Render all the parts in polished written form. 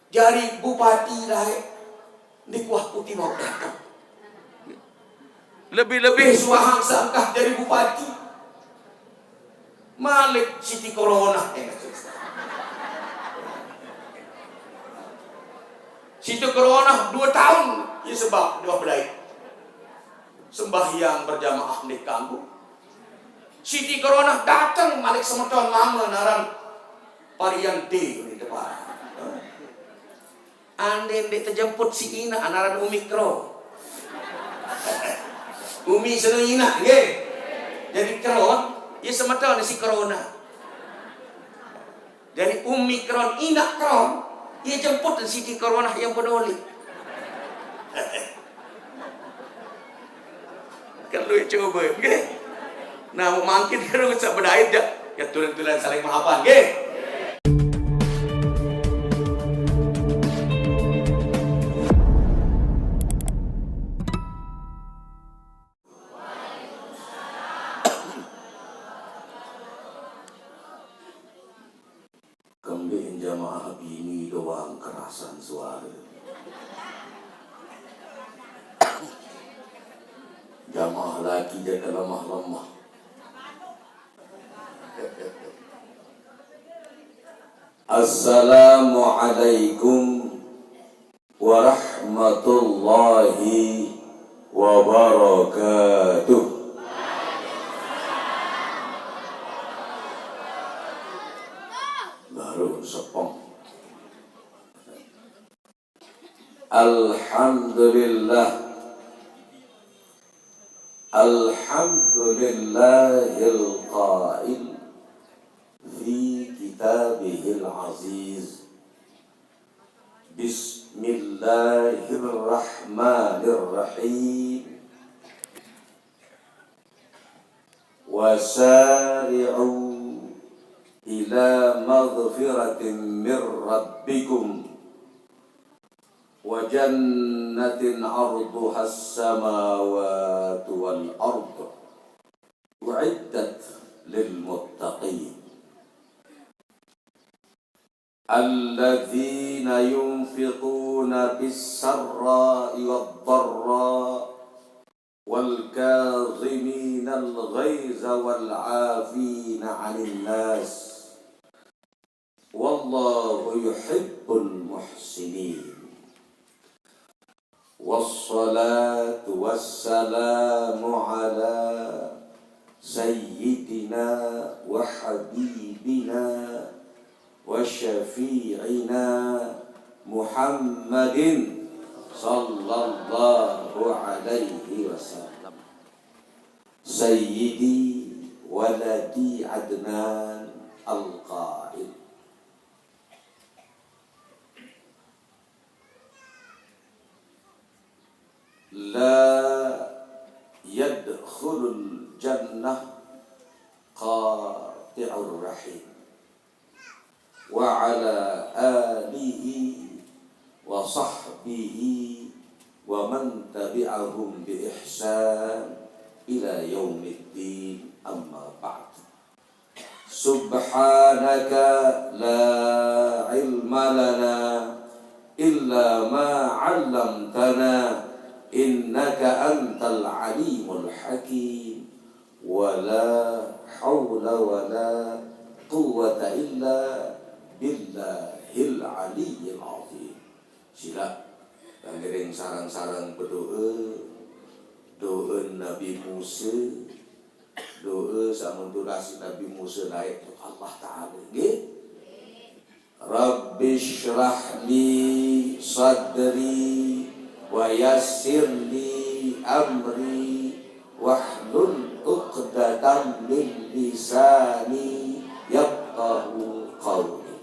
Jari bupati lah di Kuah Putih mau datang. Lebih-lebih suahang sangkah dari bupati. Malik Siti Corona. Siti Corona 2 tahun. Ya sebab dua belai. Sembahyang berjamaah di kampung. Siti Corona datang Malik semeton lama naran varian D di depan. Ande ndek terjemput si Ina anaran Omikron. Umi seno Ina nggih. Jadi kron, ya semeton si Corona. Dari Omikron Ina kron, ia jemput Siti Corona yang peduli. Kan lu coba, nggih. Nah, mau mangkin kan usah berdait ya tulen-tulen saling maafan, nggih. Kembali jamaah bini doang kerasan suara. Jamaah lagi jaga lemah-lemah. Assalamualaikum warahmatullahi wabarakatuh. Baru sepong. Alhamdulillah. Alhamdulillahil qail fi kitabihil aziz. Bismillahirrahmanirrahim. Wasari'u ila maghfiratin min rabbikum wa jannatin 'arduha as-samawati wal ardu u'iddat lil muttaqin alladzina yunfiquna bis-sarra'i wad-dharra'i wal kadhimina al-ghaiza wal 'afina 'anil nas wallahu yuhibbul muhsinin. Wassalatu wassalamu ala sayyidina wa habibina wa syafi'ina Muhammadin sallallahu alaihi wasallam. Sayyidi waladi Adnan al-Qaid. La yadkhulul jannah qati'ur rahim wa ala alihi wa sahbihi wa man tabi'ahum bi ihsan ila yaumiddin, amma ba'd. Subhanaka la ilma lana illa ma 'allamtana innaka antal alimul hakim wa la hawla wa la quwwata illa billahil aliyyil azim. Sila kangering sarang-sarang berdoa, doa Nabi Musa, doa samunturasi Nabi Musa naik ke Allah Ta'ala. Nggih. Rabbi shrah li sadri wa yassir li amri wahlul 'uqdatam min lisani yafqahu qawli.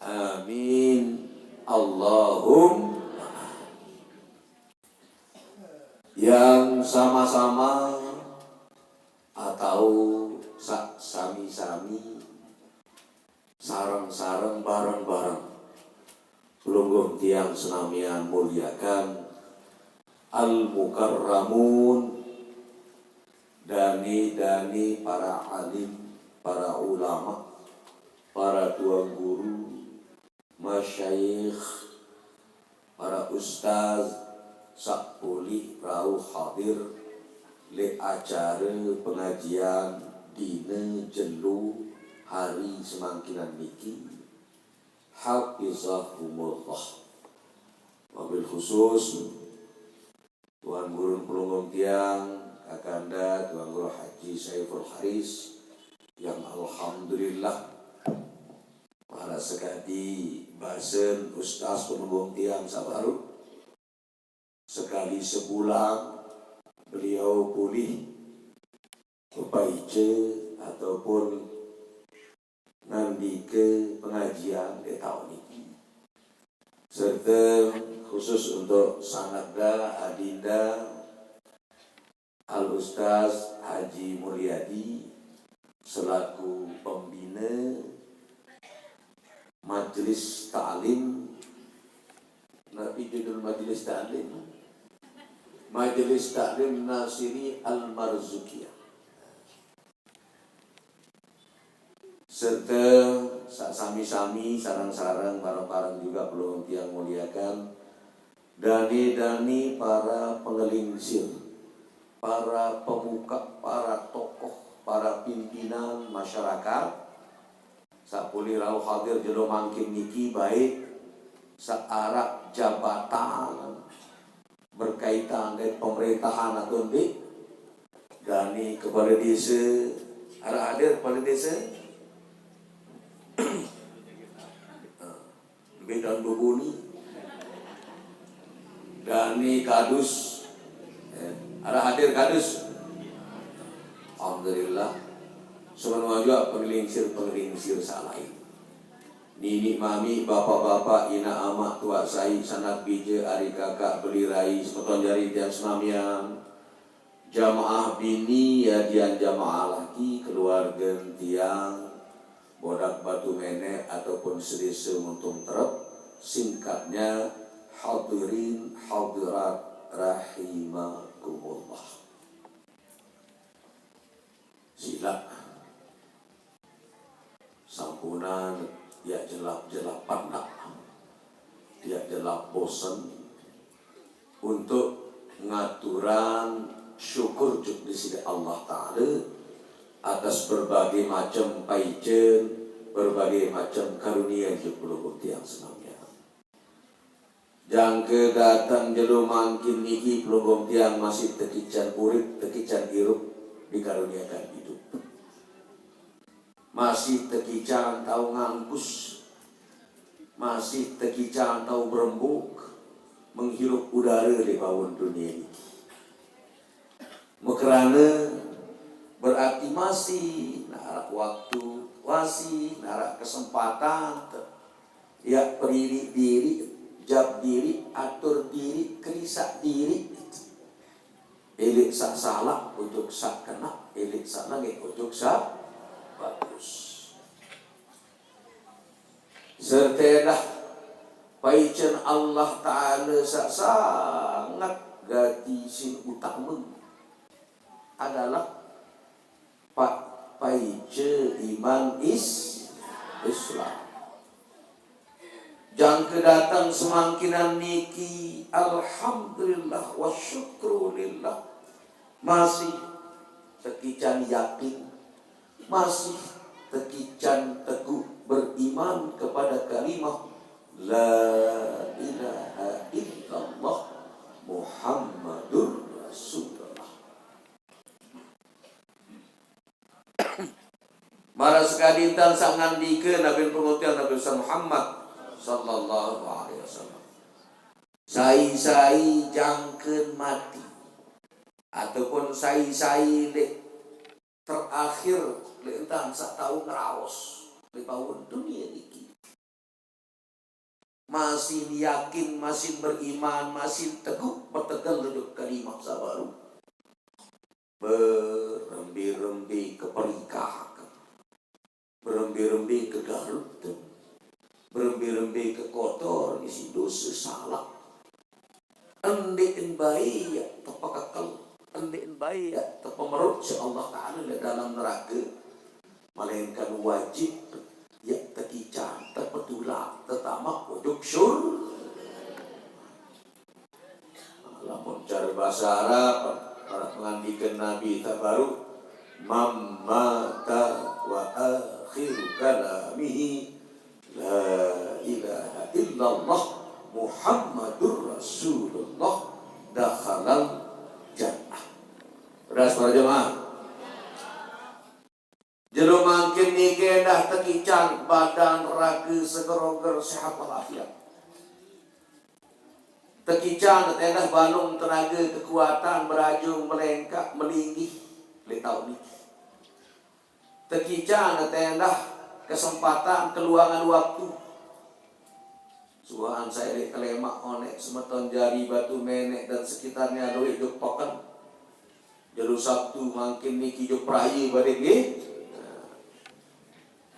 Amin. Allahumma. Yang sama-sama atau sami-sami sareng-sareng bareng-bareng pelungguh tiang senamian muliakan al-mukarramun, dani-dani para alim, para ulama, para tuan guru, masyayikh, para ustaz sak pulih rauh hadir le acara pengajian dina jelu hari semangkinan niki hafizahumullah. Wabil khusus Tuan Guru Pelunggong Tiang Kakanda Tuan Guru Haji Saiful Haris yang alhamdulillah para sekali basen ustaz Pelunggong Tiang Sabaru sekali sebulan beliau pulih kepaice ataupun nanti ke pengajian di tahun ini, serta khusus untuk sanadda adinda Al Ustaz Haji Mulyadi selaku pembina Majelis Ta'lim. Nabi judul Majelis Ta'lim Majelis Ta'lim Nasiri Al-Marzukiyah, serta sami-sami sarang-sarang barang-barang juga belum tiang muliakan dani-dani para pengelingsir, para pemuka, para tokoh, para pimpinan masyarakat sapuli rauh hadir jelo mangkin niki baik searah jabatan berkaitan dengan pemerintahan atau di dani kepala desa ada kepala desa bidang bubuni dani kadus ada hadir kadus alhamdulillah semua juga penglingsir salain nini mami bapak-bapak ina amak tua sai sanak bija ari kakak belirai semeton jari tiang senamian jamaah bini ya dian jamaah laki keluarga tiang bodak batu mene ataupun sedesa muntung terep, singkatnya hadirin hadirat rahimakumullah. Sila sampunan dia jelap pandak, dia jelap bosan untuk ngaturan syukur di sisi Allah Ta'ala atas berbagai macam paijen, berbagai macam karunia yang belum tiang senangnya. Jangke datang jelu mangkin niki pelunggong tiang masih tekican urip, tekican hirup dikaruniakan hidup. Masih tekican tahu ngangkus, masih tekican tahu berembuk, menghirup udara di bawah dunia ini. Mekerana berarti masih narak waktu, masih narak kesempatan, ya berdiri diri, jab diri, atur diri, kerisak diri. Elik sak salah, ujuk sak kena, elik sak lagi, ujuk sak bagus. Setelah paican Allah Ta'ala sangat gati sin utama adalah Pak paice iman Islam. Jangke datang semangkinan niki alhamdulillah wa syukrulillah masih tekican yakin, masih tekican teguh beriman kepada kalimah la ilaha illallah Muhammadur Rasulullah. Mara sekali tan sangan dike Nabi pengutusan Nabi Muhammad sallallahu alaihi wasallam. Sai-sai jangkeun mati ataupun sai-sai terakhir entah sak tahu ngeraos di bawah dunia ini masih yakin, masih beriman, masih teguh bertegal duduk kalimah sabaru berembi-rembi ke pernikahan, berembi-rembi ke Garut, berembi-rembi ke kotor isi dosa salah endein bayi ya tepakakal endein bayi ya tepemerut si Allah Ta'ala dalam neraka, melainkan wajib ya tekican, terpetulah, tetamak, ujuk syur. bahasa Arab para pengandikan Nabi tabaruk mamata wa akhiru kalamihi la ilaha illallah Muhammadur Rasulullah dakhalal jannah. Beras para jemaah. Jelema mangkin niki dah tekicang badan raga segeroger sehat walafiat. Tekicang tendah balung tenaga kekuatan berajung melengkap melinggih le tahun niki. Tekicang tendah kesempatan keluangan waktu. Suahan saya di Kelemak onek Semeton Jari Batu Menek dan sekitarnya duit jok poken. Jalu Sabtu makin niki jok prayi badek nggih.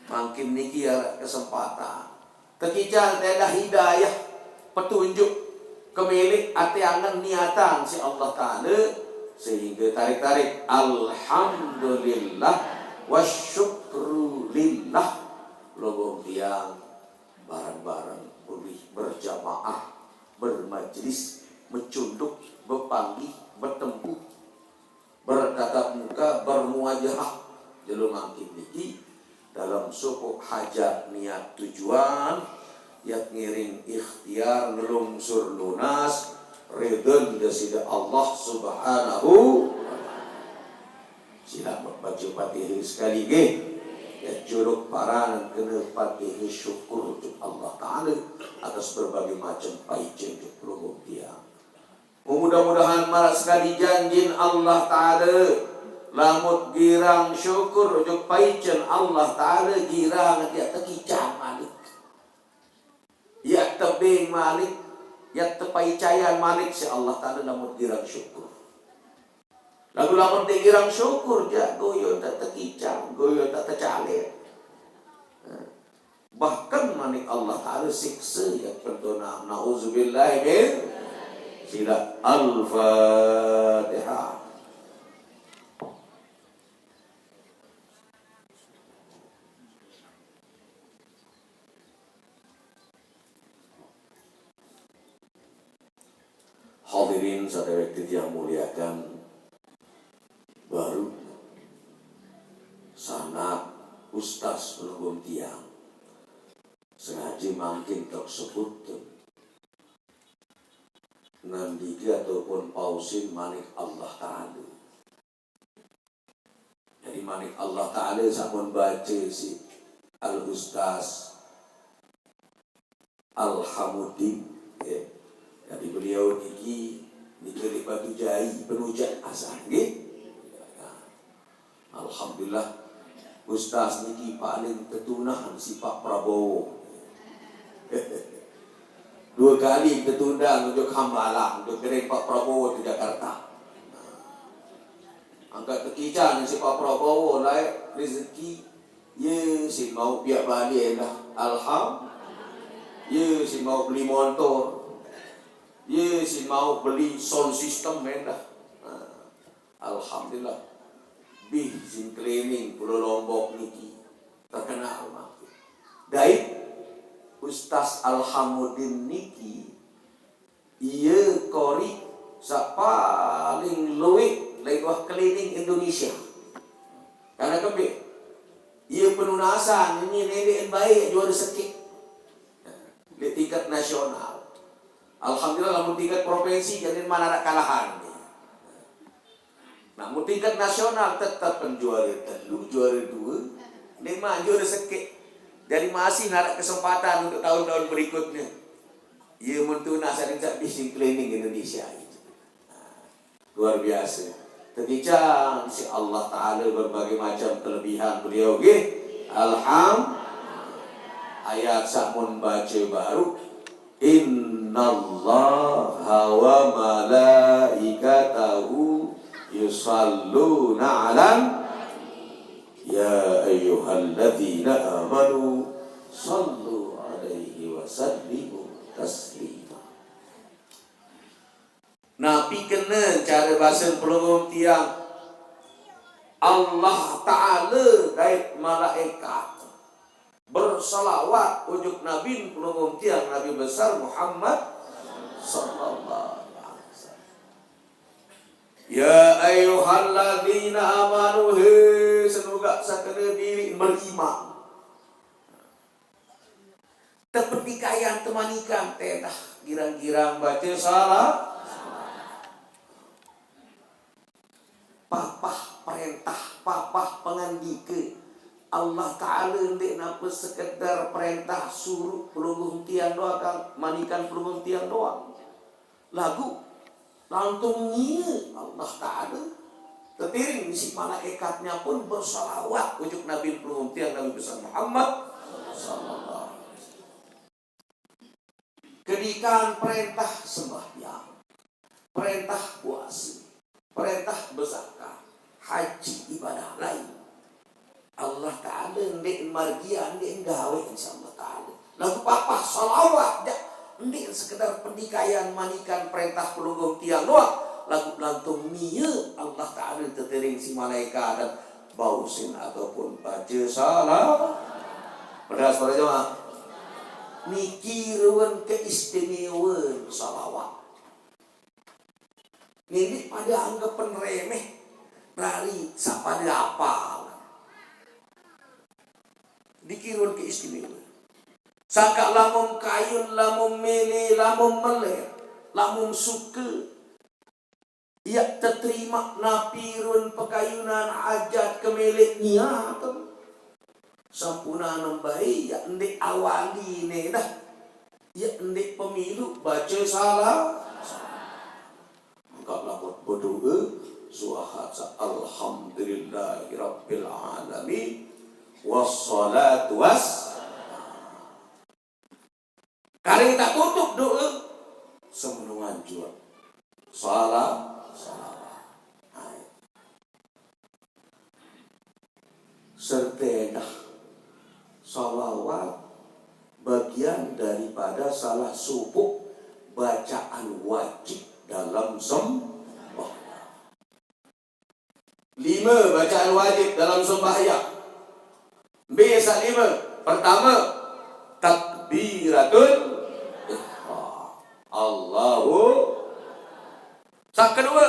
Makin niki ya kesempatan. Tekicang tendah hidayah petunjuk kemilik ati angen niatan si Allah Ta'ala sehingga tarik-tarik alhamdulillah wasyukru lillah lobong tiang bareng-bareng berjamaah bermajlis mencunduk berpanggih bertempur bertatap muka bermuajahah jelum makin niki dalam suku hajat niat tujuan yak ngiring ikhtiar ngelungsur lunas ridon dasida Allah subhanahu sila baca Fatihah sekali nggih ya juruk paranan kena Fatihah syukur untuk Allah Ta'ala atas berbagai macam paicen untuk pelubuk dia. Mudah-mudahan marak sekali janjin Allah Ta'ala lamut girang syukur untuk paicen Allah Ta'ala girang dia tekicang malik ya tebing malik ya tepaicayan malik si Allah Ta'ala lamut girang syukur. Lagu lamun girang syukur ja goyo tak tekicang, goyo tak tercalir. Bahkan manik Allah Ta'ala siksa ya pentona nauzubillah min sila al-Fatihah. Hadirin sadaya yang muliakan baru sanak ustaz pelugum tiang sengaja mungkin tak sebut nandika ataupun pausin manik Allah Ta'ala. Jadi manik Allah Ta'ala sampun baca si al-ustaz Al-Hamudin ya. Jadi beliau niki di Batu Jai penujat asal nggih. Alhamdulillah ustaz niki paling ketunahan si Pak Prabowo. 2 kali ketundang untuk Hambalang untuk kirim Pak Prabowo ke Jakarta. Angkat tekicang si Pak Prabowo layak rezeki ye si mau piak balik dah ye si mau beli motor ye si mau beli sound system dah. Alhamdulillah bih sin cleaning Pulau Lombok niki terkenal makin. Daik Ustaz Al-Hamudin niki iya kori sa paling luwih lewat cleaning Indonesia. Karena kebe iya penunasan ini nenek baik juara sekit di tingkat nasional. Alhamdulillah lamun tingkat provinsi jadi mana ada kalahan. Namun tingkat nasional tetap penjuara telu, juara 2, 5 juara sekit. Jadi masih ada kesempatan untuk tahun-tahun berikutnya. Ia mentuna sering bising cleaning Indonesia itu. Luar biasa. Ketika si Allah Ta'ala berbagai macam kelebihan beliau ayat samun baca baru innallaha wa malaikatahu yusalluna 'alan ya ayyuhalladzina amanu sallu 'alaihi wa sallimu taslima. Nabi kena cara bahasa pelungum tiang Allah Ta'ala dari malaikat bersalawat ujuk Nabi pelungum tiang Nabi besar Muhammad sallallahu alaihi wasallam. Ya ayyuhalladzina amanu semoga sakana diri beriman. Tepetikayan temanikan tetah girang-girang baca salah. Papah perintah, papah pengandike. Allah Ta'ala ndek napa sekedar perintah suruh pelungguh tiang doang, manikan pelungguh tiang doang. Lagu lantungnya Allah Ta'ala tetiring si malaikatnya pun bersalawat ujuk Nabi pelungguh tiang Nabi besar Muhammad sallallahu. Kedikan perintah sembahyang, perintah puasa, perintah berzakat, haji ibadah lain. Allah Ta'ala ndek margian ndek gawe insyaallah Ta'ala. Lagu papa salawat ndek sekedar pendikaian manikan perintah pelunggung tiang doang. Lagu lantung mia Allah Ta'ala tertering si malaikat dan bausin ataupun baca salah. Pedas para jemaah. Mikirun keistimewaan salawat. Ini pada anggapan remeh dari sapada apa. Dikirun keistimewaan. Sangka lamun kayun, lamun mele, lamun meler, lamun suka. Ya terterima napirun pekayunan ajat kemelek niatan. Sampuna nembahi ya ndek awali ne dah. Ya ndek pemilu baca salah. Maka lapor berdoa suahasa alhamdulillahi rabbil alamin wassalatu kali tak tutup doa semenungan jua salah. Serta salawat bagian daripada salah subuh bacaan wajib dalam sembahyang. 5 bacaan wajib dalam sembahyang. Biasa 5. Pertama, takbiratul ihram. Allahu. Sak kedua,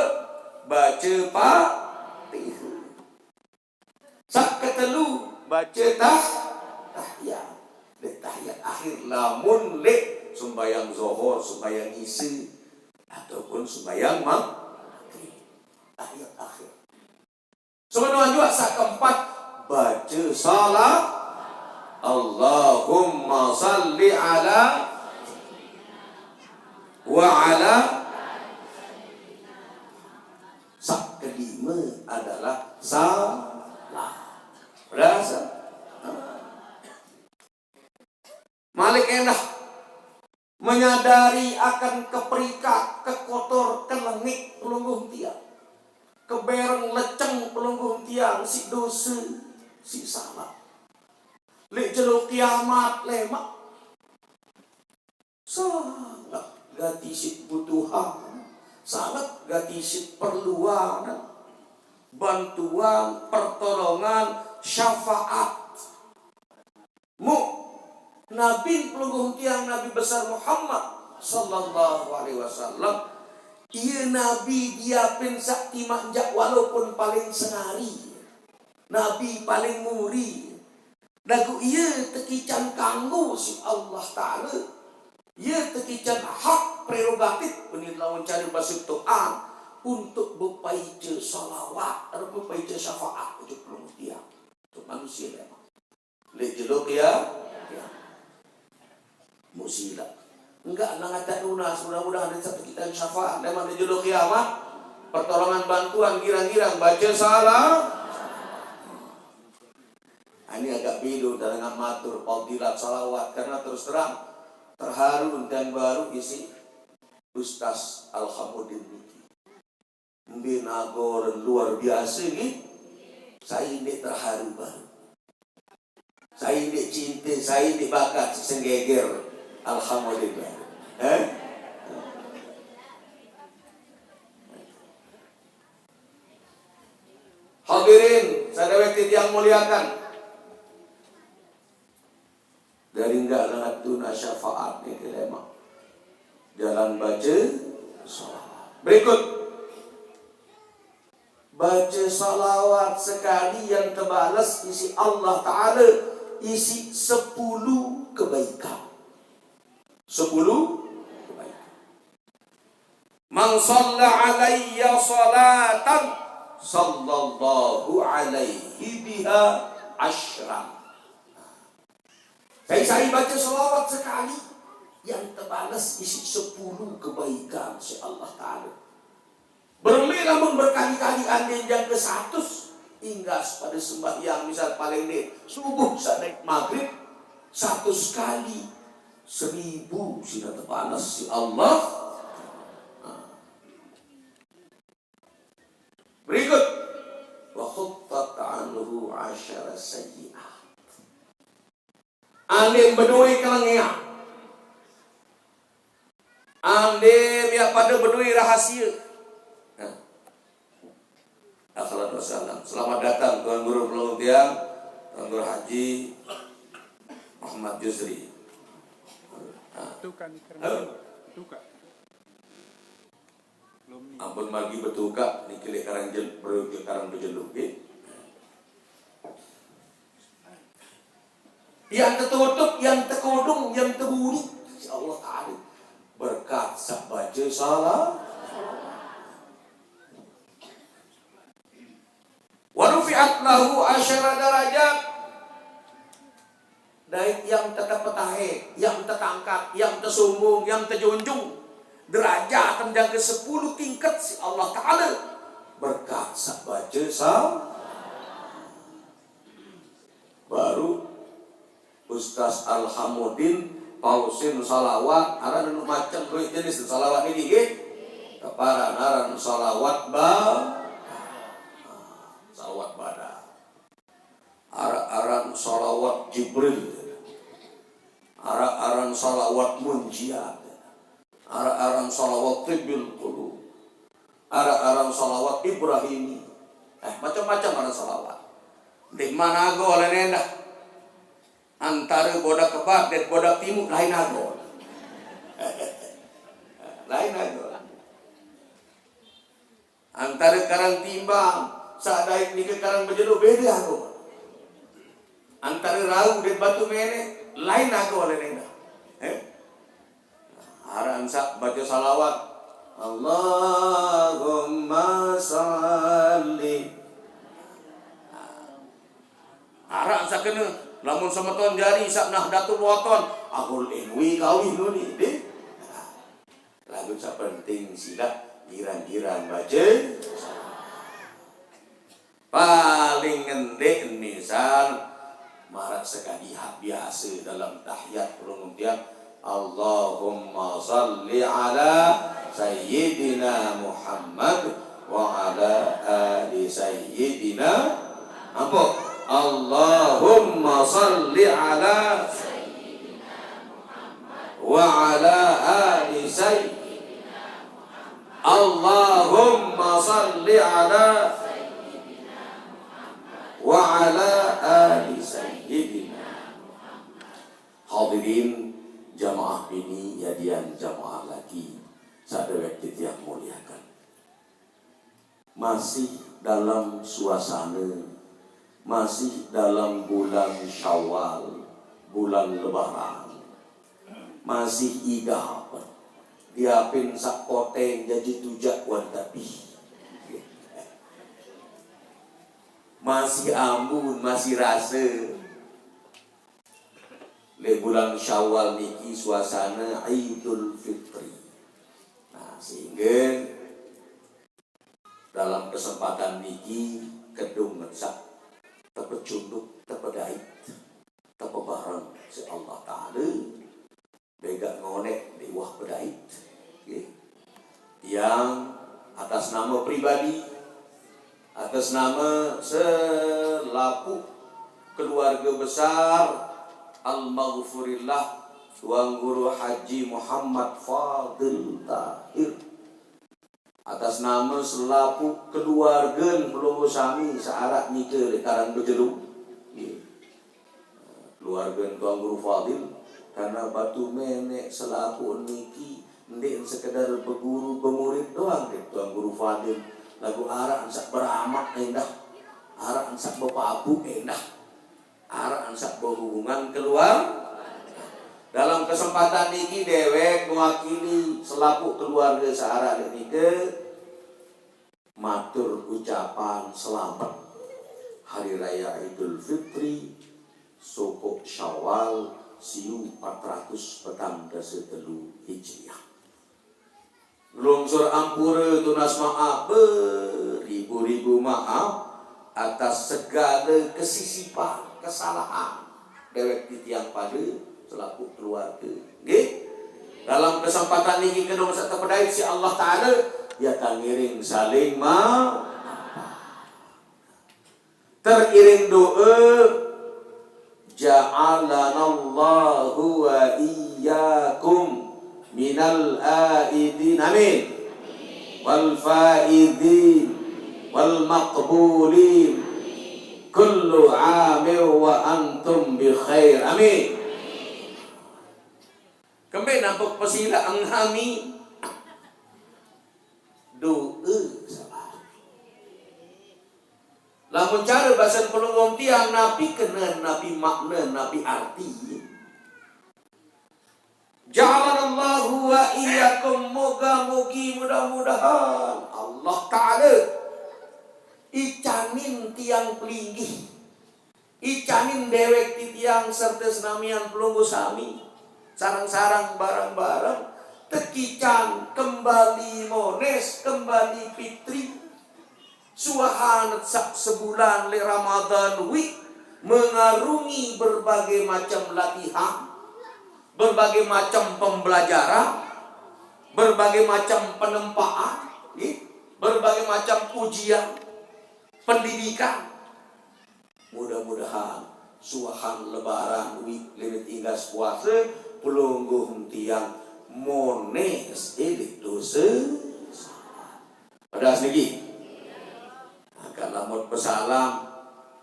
baca Fatihah. Sak ketelu, baca tahiyat. Tahiyat akhir lamun lek sembahyang zuhur, sembahyang isya ataupun sembahyang maghrib. Tahiyat akhir. Sebenarnya juga sak keempat baca salat. Allahumma salli ala wa ala. Sak kelima adalah salat. Berasa Malik enak menyadari akan keperikat, kekotor, kelengit pelungguh tiang, kebereng leceng pelungguh tiang, si dosa, si salah. Lek jeluk kiamat lemak. Sangat gatisit butuhan, sangat gatisit perluan, bantuan, pertolongan, syafaat. Nabi pelungguh tiang Nabi besar Muhammad sallallahu alaihi wasallam. Ia Nabi dia pensak timanjak walaupun paling senari. Nabi paling muri. Dagu ia tekican kanggo si Allah Ta'ala. Ia tekican hak prerogatif penilauan cari basuk Tuhan untuk berpaica salawat atau berpaica syafaat untuk pelungguh tiang. Untuk manusia memang. Lek jeluk ya. Musilah. Enggak nangatak lunas. Mudah-mudahan ada satu kita syafaat. Memang di jodoh kiamat. Pertolongan bantuan girang-girang. Baca salah. Ini agak bilu dengan matur fadilat salawat. Karena terus terang. Terharu dan baru isi. Ustaz Alhamdulillah. Mbinagor luar biasa ni. Saya ini terharu baru. Saya ini cinta. Saya ini bakat senggeger. Alhamdulillah. Hadirin, sadawet yang muliakan. Dari enggak langatuna syafaat ni kelema. Jalan baca salat. Berikut salawat sekali yang terbalas isi Allah Ta'ala isi 10 kebaikan. 10 kebaikan. Man shalla alayya salatan sallallahu alaihi biha asyran. Saya baca salawat sekali yang terbalas isi 10 kebaikan si Allah Ta'ala. Berlebih namun berkali-kali andai yang ke 100 hingga pada sembahyang misal paling ni subuh sampai maghrib 100 kali 1000 sudah terbalas si Allah. Berikut wa khuttat anhu 10 sayyi'at. Andai berdui kalangnya, andai ya pada berdui rahasia. Selamat datang Tuan Guru Pelung Tiang, Tuan Guru Haji Muhammad Yusri. Ampun margi betuka nikili karang berjeluk. Yang tertutup, yang terkodong, yang terburi, si Allah Ta'ala berkat baca salah. Warufi'at lahu 10 darajat. Dari yang tetap petahe, yang terangkat, yang tersumbung, yang terjunjung, derajat menjaga 10 tingkat si Allah Ta'ala berkat baca salah. Baru Ustaz Alhamudin pausin salawat ada macam jenis salawat ini kepada naran salawat salawat pada aran salawat Jibril, aran salawat munjiat, aran salawat tibil qulub, aran salawat Ibrahimi, macam-macam aran salawat. Di mana go oleh nenda antara bodak kebat dan bodak timur lain ago. Lain ago. Antara karang timbang saat ni ke karang berjeluk beda aku. Antara rau dan batu mene lain aku oleh nenda. Aran sak baca salawat Allahumma salli. Aran sak kena lamun semeton jari sak Nahdlatul Wathon agul enwi kawin ni deh. Lagu sak penting sila girang-girang baca. Paling ngendek misal marak sekali biasa dalam tahiyat penghentian Allahumma salli ala sayyidina Muhammad wa ala ali sayyidina apa? Allahumma salli ala sayyidina Muhammad wa ala ali sayyidina Muhammad. Allahumma salli ala wa ala ali sayyidina Muhammad. Hadirin jamaah ini yadian jamaah lagi sadewek yang muliakan. Masih dalam suasana, masih dalam bulan Syawal, bulan Lebaran, masih igah diapin sak poteng jadi tujak wan tapi masih ambun, masih rasa le bulan Syawal niki suasana Idul Fitri. Nah, sehingga dalam kesempatan niki kedung ngesak terpecunduk, terpedait, terpebareng si Allah Ta'ala bega ngonek di wah pedait yang atas nama pribadi, atas nama selaku keluarga besar Al-Maghfurillah Tuan Guru Haji Muhammad Fadil Tahir, atas nama selaku keluarga Pelunggu Sami searak nikah di Karang Bejeluk, keluarga Tuan Guru Fadil karena batu menek selaku niki ndek sekedar berguru bermurid doang deh Tuan Guru Fadil lagu arah ansak beramak endah, arah ansak bepabu endah, arah ansak berhubungan keluar. Dalam kesempatan ini dewek mewakili selaku keluarga searah nike matur ucapan selamat Hari Raya Idul Fitri Soko Syawal Siu 400 petang dasa telu Hijriah. Lungsur ampura tunas maaf beribu-ribu maaf atas segala kesisipan, kesalahan dewek titiang pada selaku keluarga. Nggih. Dalam kesempatan ini kedua satu pedai si Allah Taala ya tangiring saling teriring doa ja'alanallahu wa iyyakum minal aidin amin wal faidin wal maqbulin kullu amir wa antum bi khair amin. Kembali nampak pasila ang hami doa salah. Lamun cara bahasa pelungong tiang nabi kena nabi makna nabi arti. Ja'alallahu wa iyyakum moga-mogi mudah-mudahan Allah Ta'ala icanin tiang pelinggih, icanin dewek ti tiang serta senamian pelunggu sami sarang-sarang barang-barang tekican kembali mones kembali fitri suahan sak sebulan le Ramadan wi mengarungi berbagai macam latihan, berbagai macam pembelajaran, berbagai macam penempaan, berbagai macam ujian pendidikan. Mudah-mudahan suahan lebaran wi lewat inggas puasa pelungguh tiang mones elit dosa pada lagi akan lamut bersalam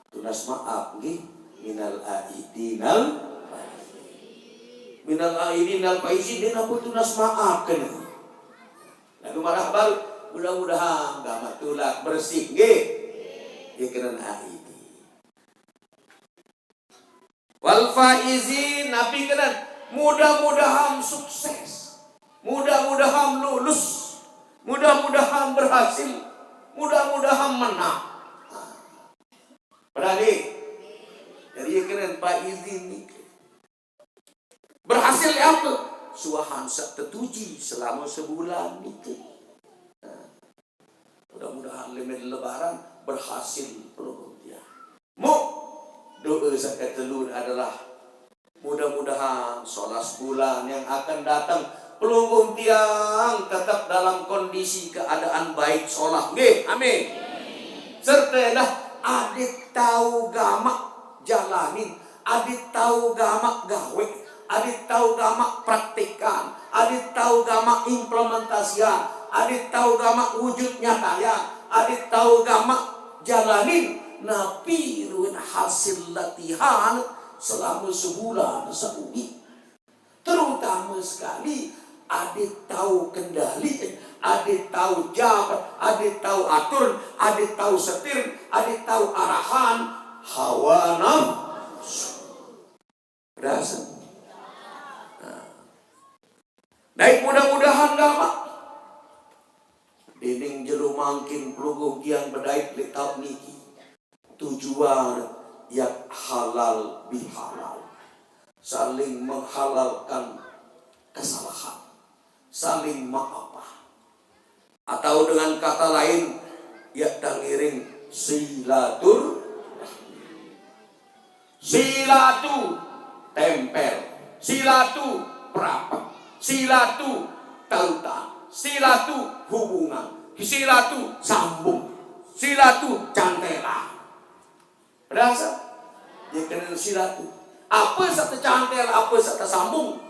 tunas maaf nggih minal aidinal faizin apa tunas maaf kena lagu marah baru mudah-mudahan gamat tulak bersih nggih ya kena aidi wal faizin nabi kena mudah-mudahan sukses, mudah-mudahan lulus, mudah-mudahan berhasil, mudah-mudahan menang. Berani, jadi keren Pak izin nih. Berhasil apa? Suahan tertuji selama sebulan itu. Mudah-mudahan lemah lebaran berhasil peluk dia. Doa saya telur adalah mudah-mudahan sholat bulan yang akan datang pelunggung tiang tetap dalam kondisi keadaan baik sholat. Amin. Serta dah adik tahu gamak jalanin, adik tahu gamak gawe, adik tahu gamak praktikan, adik tahu gamak implementasian, adik tahu gamak wujud nyata ya, adik tahu gamak jalanin napi ruin hasil latihan selama sebulan sebulan. Terutama sekali adik tahu kendali, adik tahu jabat, adik tahu atur, adik tahu setir, adik tahu arahan hawa nafsu. Berasa. Naik mudah-mudahan gamak. Dinding jero mangkin pelungguh kian berdaik letau niki. Tujuan yang halal bihalal, saling menghalalkan kesalahan, saling maafah, atau dengan kata lain ya tangiring silatu tempel, silatu perapat, silatu tautan, silatu hubungan, silatu sambung, silatu cantela. Berasa dia kena silatu. Apa satu cantel, apa satu sambung.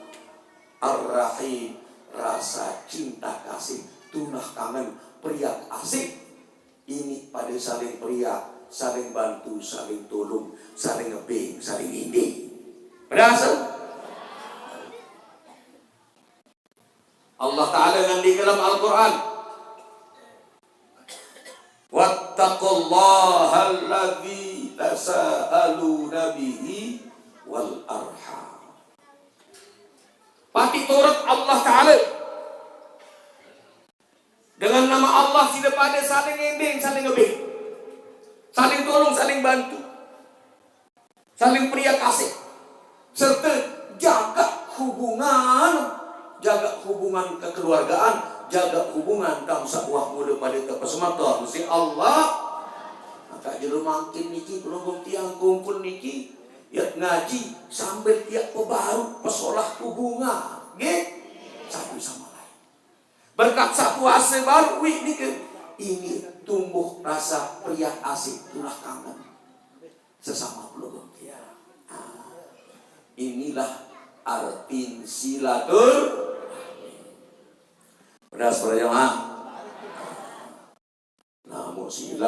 Ar-Rahim, rasa cinta kasih, tunah kangen, periak asik. Ini pada saling periak, saling bantu, saling tolong, saling ngebing, saling indi. Berasa? Allah Ta'ala yang di dalam Al-Quran wattaqullaha alladzi tasaaluna bihi wal arham. Pati turut Allah Ta'ala dengan nama Allah sila pada saling ending, saling ngebih, saling tolong, saling bantu, saling pria kasih, serta jaga hubungan kekeluargaan, jaga hubungan kaum sakwah muda pada kepesemata mesti Allah. Maka jero makin niki pelongong tiang kumpul niki ya ngaji sambil tiap pebaru pesolah hubungan nggih satu sama lain. Berkat puasa baru ini tumbuh rasa pria asik tulah kangen sesama pelongong tiang. Inilah arti silaturahmi. Beras para jamaah. Namun sila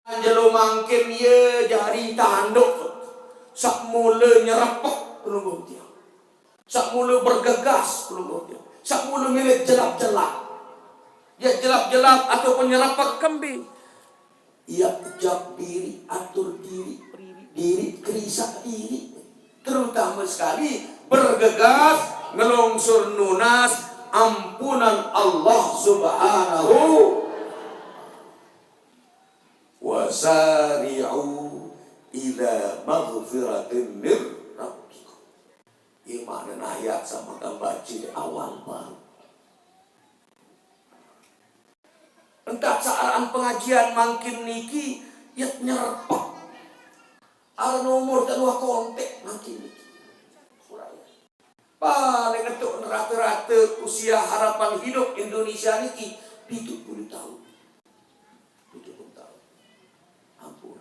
anjelo mangkin ye jari tanduk sak mula nyerepek pelungguh dia, sak mula bergegas pelungguh dia, sak mula milik jelap-jelap, ya jelap-jelap ataupun nyerepek kambing. Ia kejap diri, atur diri kerisak diri, terutama sekali bergegas ngelongsur nunas ampunan Allah Subhanahu. Wasari'u ila maghfiratin mir rabbikum. Iman dan ayat sama kan baca di awal baru. Entah saat pengajian makin niki ya nyerpak. Ada nomor dan wah kontak makin niki. Paling ngetuk rata-rata usia harapan hidup Indonesia niki 70 tahun. 70 tahun. Ampun.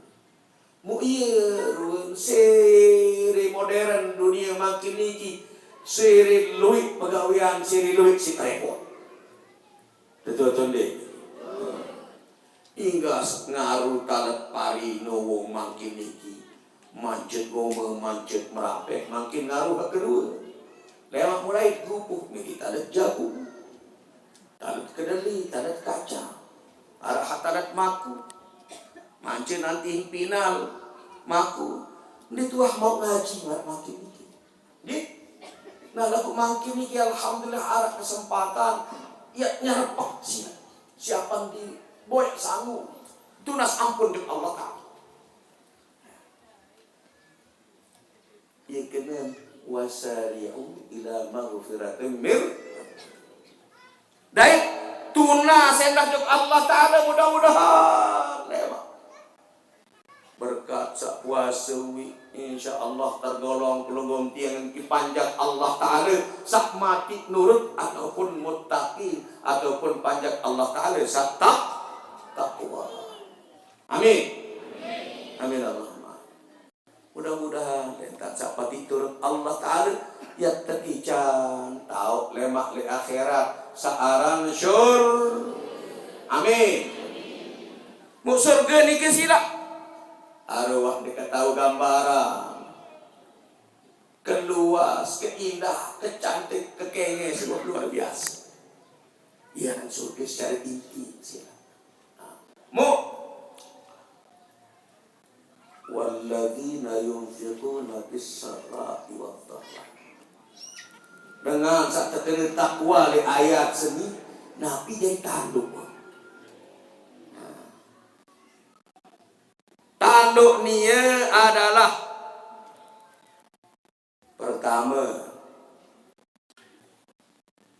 Mu iya seri modern dunia makin niki seri luik pegawaian seri luik si repot. Betul-betul deh. Hingga ngaruh talet pari no makin niki mancet ngomong mancet merapek makin ngaruh ke kedua. Lewat mulai grupuh niki talet jagung, talet kedeli, talet kaca, arah talet maku, mancin nanti himpinan maku. Ini tuah mau ngaji makin niki. Di, nah laku makin niki alhamdulillah arah kesempatan ya nyerpak siapan diri, boy sanggup, tunas ampun di Allah Ta'ala. Ya kena wasari'u ila maghfiratin mir. Dai tunas hendak Allah Ta'ala mudah-mudahan lewat berkat sak puasa insyaallah tergolong pelunggum tiang panjat Allah Ta'ala sak mati nurut ataupun muttaqin ataupun panjat Allah Ta'ala sak takwa. Amin. Amin Allah. Mudah-mudahan tak sapati turut Allah Ta'ala ya tekican tahu lemak le akhirat searang syur. Amin. Mu surga ni ke sila arwah dekat tahu gambaran keluas, keindah, kecantik, kekenge semua luar biasa. Ya surga secara inti sila. Mu walladzina yunfiquna bis-sarra'i wad-dharra. Dengan sak terkena takwa le ayat seni Nabi dia tanduk. Tanduk niya adalah pertama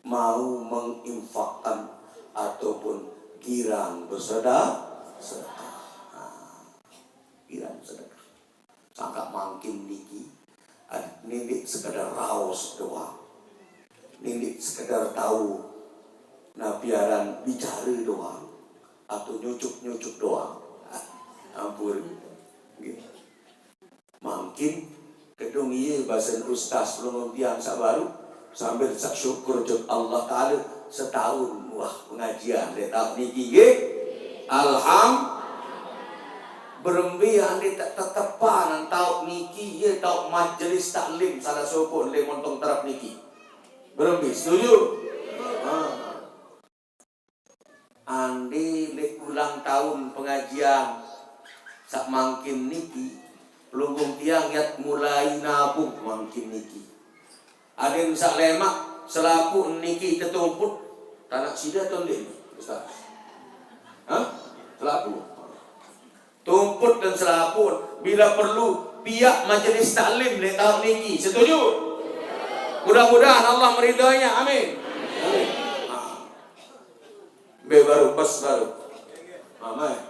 mau menginfakkan ataupun girang bersedekah. Girang sedekah. Sangka mangkin niki ninik sekedar raos doang. Ninik sekedar tahu nabiaran bicara doang atau nyucuk-nyucuk doang. Ampun. Mungkin kedung ieu basen ustaz belum tiang sabaru sambil sak syukur jog Allah Ta'ala setahun wah pengajian letak niki nggih. Alhamdulillah. Berembi andi tak tetepan tau niki ye tau majelis taklim salah sopon le montong terap niki. Berembi setuju? ande lek ulang tahun pengajian sak mangkin niki pelunggung tiang yat mulai nabung mangkin niki. Ada yang sak lemak selaku niki ketumput tanak sida ton dek Ustaz. Hah? Selaku. Tumput dan selaput bila perlu pihak majelis taklim lek tahun niki. Setuju? Mudah-mudahan Allah meridainya. Amin. Amin. Baru pas baru. Amin.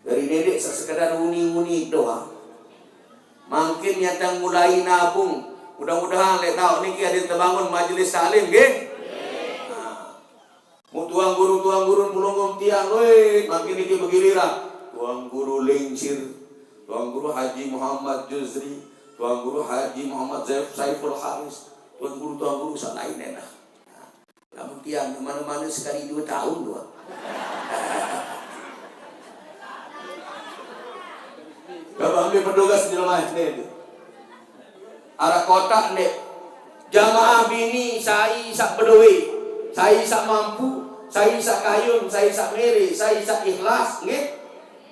Dari dedek sekedar uni-uni doang. Makin nyata mulai nabung. Mudah-mudahan lek tahun niki ada terbangun majelis taklim, nggih. Mau tuang guru pulunggum tiang, makin niki begiliran. Tuang guru Lingsir, tuang guru Haji Muhammad Juzri, tuang guru Haji Muhammad Saiful Haris, tuang guru lain enak. Namun tiang kemana-mana sekali 2 tahun doang. Bapak ambil petugas di rumah ini. Arah kota nih. Jamaah bini saya sak bedoi, saya sak mampu, saya sak kayun, saya sak meri, saya sak ikhlas, nggih.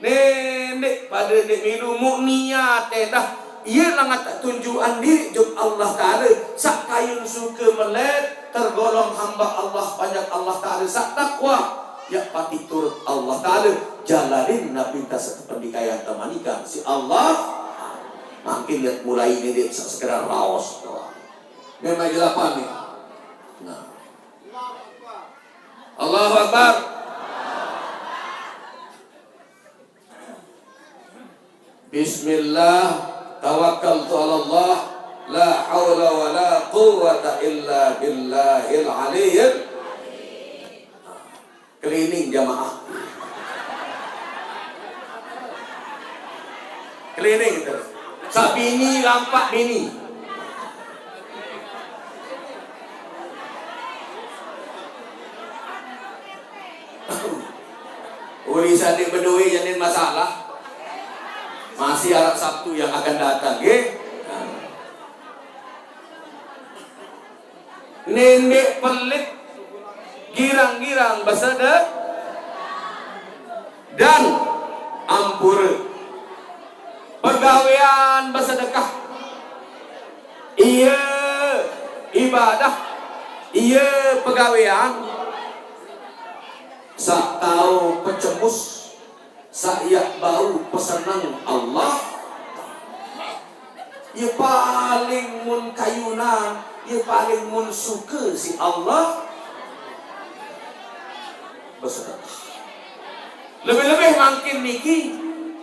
Nek pada nek minum niat dah. Ia langat tunjukan diri jub Allah Taala sak kayun suka melet tergolong hamba Allah banyak Allah Taala sak takwa. Ya pati turut Allah Ta'ala jalanin nabi tas pendikaian temanikan si Allah makin lihat mulai ini dia sekedar raos memang jelapan nih. Nah, Allahu Akbar. Bismillah tawakkaltu ala Allah la hawla wa la quwwata illa billahil aliyyil. Cleaning jamaah. Cleaning terus. Sabini lampak bini. Ulisan di bedui jadi masalah. Masih Arab Sabtu yang akan datang, nggih. Nenek pelit girang-girang bersedekah dan ampur pegawaian bersedekah iya ibadah iya pegawaian sak tahu pecemus sak bau pesenang Allah ia paling mun kayunan ia paling mun suka si Allah bersedekah. Lebih-lebih makin niki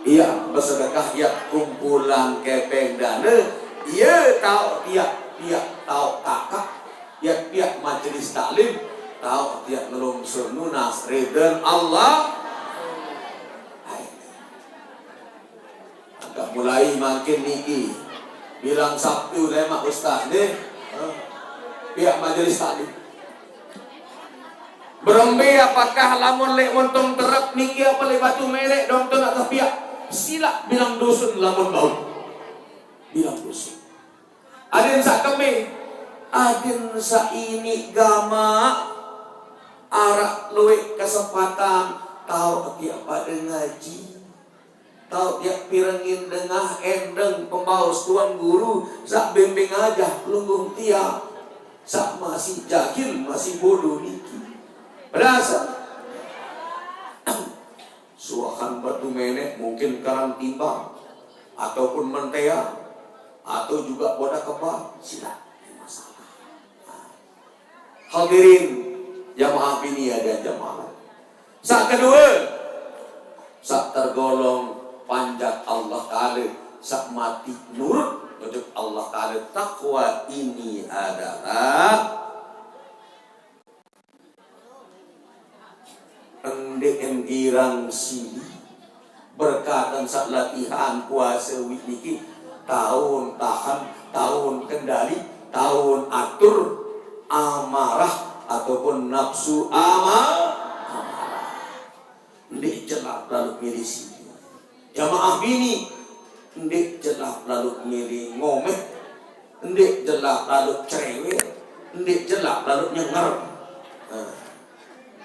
iya bersedekah ya kumpulan kepeng dana iya tahu tiap tahu kakak ya tiap majelis taklim tahu tiap ngelungsur nunas ridhan Allah. Agak mulai makin niki bilang Sabtu lemak ustaz deh pihak majelis taklim berembe apakah lamun lek montong terap niki apa lek batu merek dong tu nak tapiak sila bilang dusun lamun bau bilang dusun adin sak kemi adin sak ini gama arak luik kesempatan tahu tiap pada ngaji tahu tiap pirengin dengah endeng pembaus tuan guru sak bimbing aja lunggung tiap sak masih jahil masih bodoh niki berasa suakan batu menek mungkin karang timbang ataupun mentea atau juga boda kebal sila masalah. Hadirin jamaah bini dan jamaah sak kedua sak tergolong panjat Allah Ta'ala sak mati nurut untuk Allah Ta'ala takwa ini adalah endek girang sini berkatan saat latihan puasa wiki tahun tahan tahun kendali tahun atur amarah ataupun nafsu amarah endek jelak lalu milih sini jamaah bini endek jelak lalu milih ngomeh endek jelak lalu cerewet ndek jelak lalu nyenger.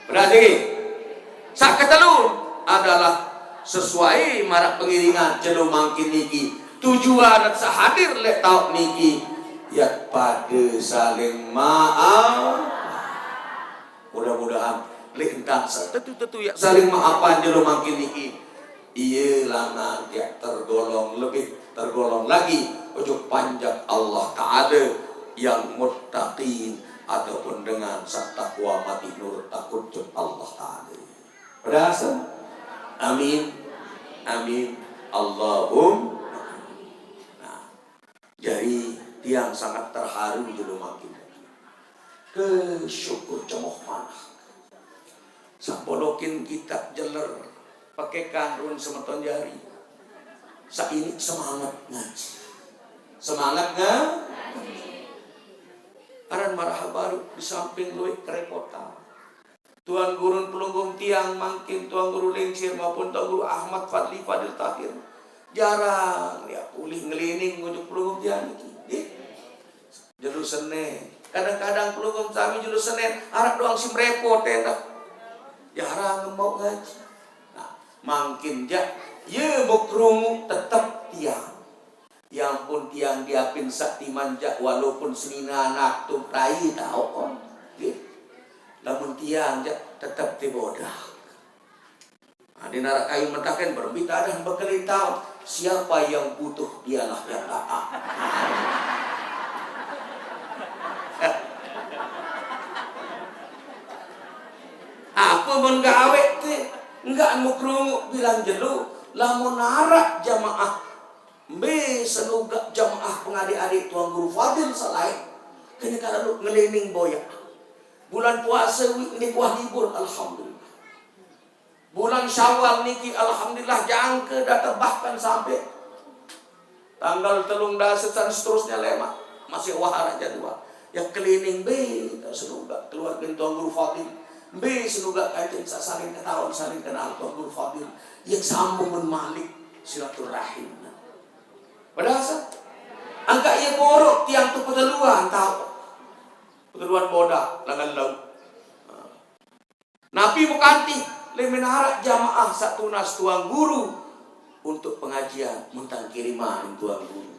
Berarti sak ketelun adalah sesuai marak pengiringan jelo mangkin niki tujuan sahadir lek tau niki ya pada saling maaf. Mudah-mudahan lek entah tentu ya saling maafan jelo mangkin niki iya langan ya lebih tergolong lagi ujuk panjang Allah Ta'ala yang muttaqin ataupun dengan takwa mati nur takut Allah Ta'ala. Berasa? Amin. Amin. Allahumma. Nah, jadi tiang sangat terharu dulu makin. Kesyukur cemoh mana. Sampolokin kita jeler pakai karun semeton jari. Saat ini semangat ngaji. Semangat ngaji. Aran marah baru di samping luwih kerepotan. Tuan Guru pelunggum tiang mangkin Tuan Guru Lengsir maupun Tuan Guru Ahmad Fadli Fadil Tahir jarang ya pulih ngelining untuk pelunggum tiang iki. Jelu Senin. Kadang-kadang pelunggum kami jelu Senin arah doang sim repot dah. Jarang mau ngaji. Nah, mangkin ja ye bokrungu tetap tiang. Yang pun tiang diapin sakti manja walaupun senina anak tu rai tahu kon. Namun tiang tetap tibodah. Di narak kayu mentakan berbita dan berkelitau siapa yang butuh dialah yang taat. Apa pun gawe teh enggak mau kerungu bilang jelu lamun narak jamaah be senuga jamaah pengadik-adik Tuan Guru Fadil selain kena kalau ngelining boya. Bulan puasa ini kuah libur alhamdulillah. Bulan Syawal niki alhamdulillah jangke datang bahkan sampai tanggal telung dasa dan seterusnya lema masih wahara jadwal. Ya keliling be senuga keluarga Tuan Guru Fadil. Be senuga kajian saling ketahuan saling kenal Tuan Guru Fadil yang sambung malik silaturahim. Padahal angka ia borok tiang tu peteluan tahu peteluan bodak langan laut. Nabi bukanti lemenara jamaah satu nas Tuan Guru untuk pengajian mentang kiriman Tuan Guru.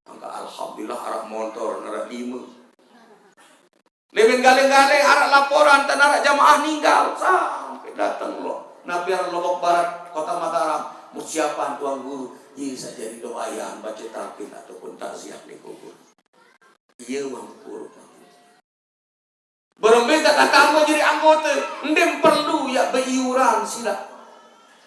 Angka alhamdulillah arah motor narak 5. Lemen galeng-galeng arah laporan tanara jamaah ninggal sampai datang loh. Nabi arah Lombok Barat Kota Mataram persiapan Tuan Guru. Ia saja jadi doayan baca talqin ataupun takziah di kubur. Ia mampu. Berbeda kata jadi anggota, ndem perlu ya beriuran sila.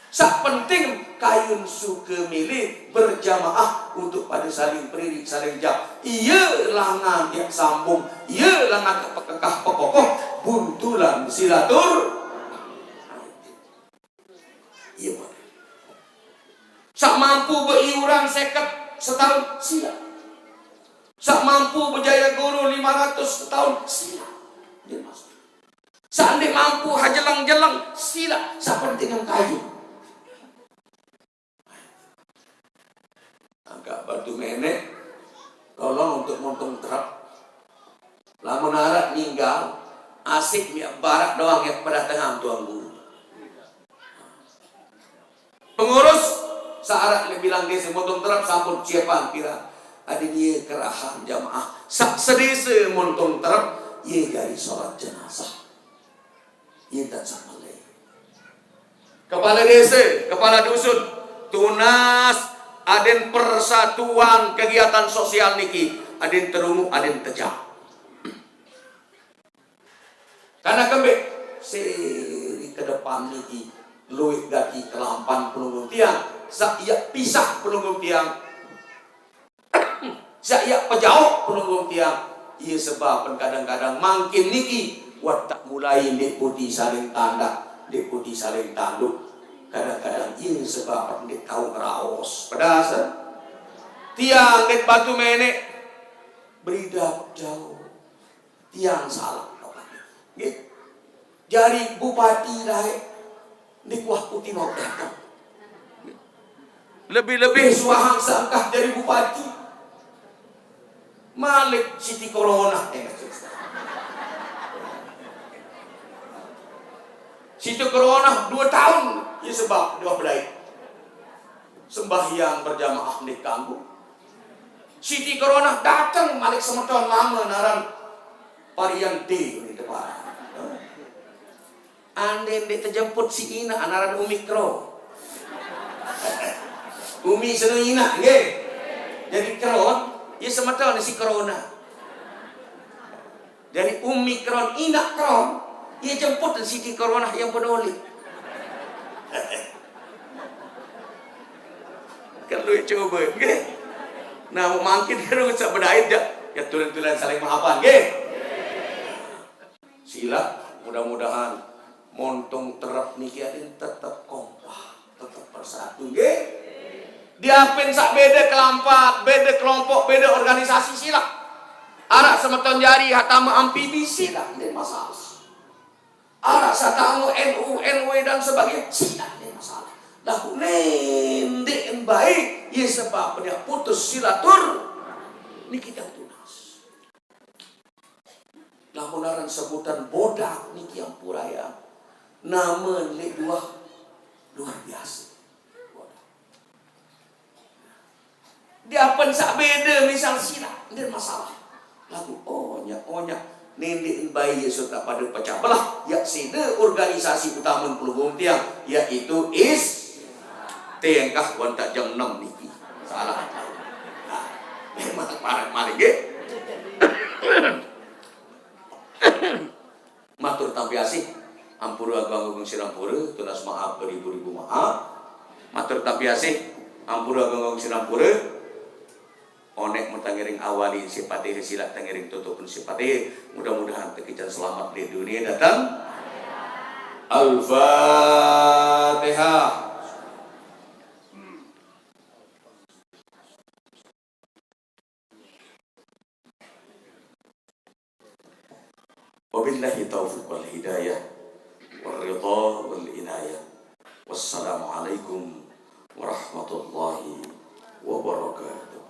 Sak penting kayun suka milih berjamaah untuk pada saling peririk saling jam. Ia langan yang sambung, ia langan kekekah pekokoh buntulan silatur. Iya. Sak mampu beriuran seket setahun sila. Sak mampu berjaya guru 500 setahun sila. Dia masuk. Sak ande mampu hajelang-jelang sila. Sak penting yang kayu. Agak batu menek tolong untuk montong terap. Lamun arak ninggal asik ya barak doang yang pada tengah Tuan Guru. Pengurus saarak le bilang dia semotong terap sampun siapa kira ada dia kerahan jamaah sak sedese montong terap ia dari sholat jenazah ia tak sama lagi kepala desa kepala dusun tunas aden persatuan kegiatan sosial niki aden terungu aden tejak karena kembali seri ke depan niki luwih gaki kelampan pelunggung tiang saya pisah pelunggung tiang saya pejauh pelunggung tiang ia sebab kadang-kadang makin niki watak mulai deputi saling tanda deputi saling tanduk kadang-kadang ia sebab dia tahu ngeraos padahal tiang dek batu menek berida jauh tiang salah jari bupati dah di kuah putih mau datang lebih-lebih suahang seangkah dari bupati Malik Siti Corona Situ corona 2 tahun. Ya sebab dia belai. Sembahyang berjamaah diganggu. Siti corona datang malik semeton lama naran varian D di depan. Ande dia terjemput si Ina anaran Omikron. Umi senang Ina, nggih. Jadi kron, ya semeton si corona. Dari Omikron Ina kron, ia jemput Siti corona yang peduli. Kan lu coba, nggih. Nah, mungkin kan usah berdaya ya tulen-tulen saling maafan, nggih. Sila mudah-mudahan montong terap niki adin tetap kompak, tetap bersatu, nggih. Diapen sak beda kelompok, beda organisasi sila. Arak semeton jari hatama amfibi sila, ini masalah. Arak satamu NU, NW dan sebagainya sila, ini masalah. Lahu nende yang baik, ya sebab dia putus silatur, ini kita tunas. Namun aran sebutan bodak niki yang puraya, nama le luar biasa. Dia pen sak beda misal sila, ini masalah. Lagu onya nende bayi serta pada pecah belah, ya sida organisasi utama pelubung tiang, yaitu tengkah wantak jam 6 niki. Salah. Nah, memang parah nggih. Matur tampi asih ampura agung sirampura tunas maaf beribu-ribu maaf. Matur tampi asih ampura agung sirampura onek mentangiring awali sipati silat tangiring tutupun sipati. Mudah-mudahan tekican selamat di dunia datang. Al-Fatihah. Wabillahi taufiq wal hidayah wal ridha wal inayah. Wassalamualaikum warahmatullahi wabarakatuh.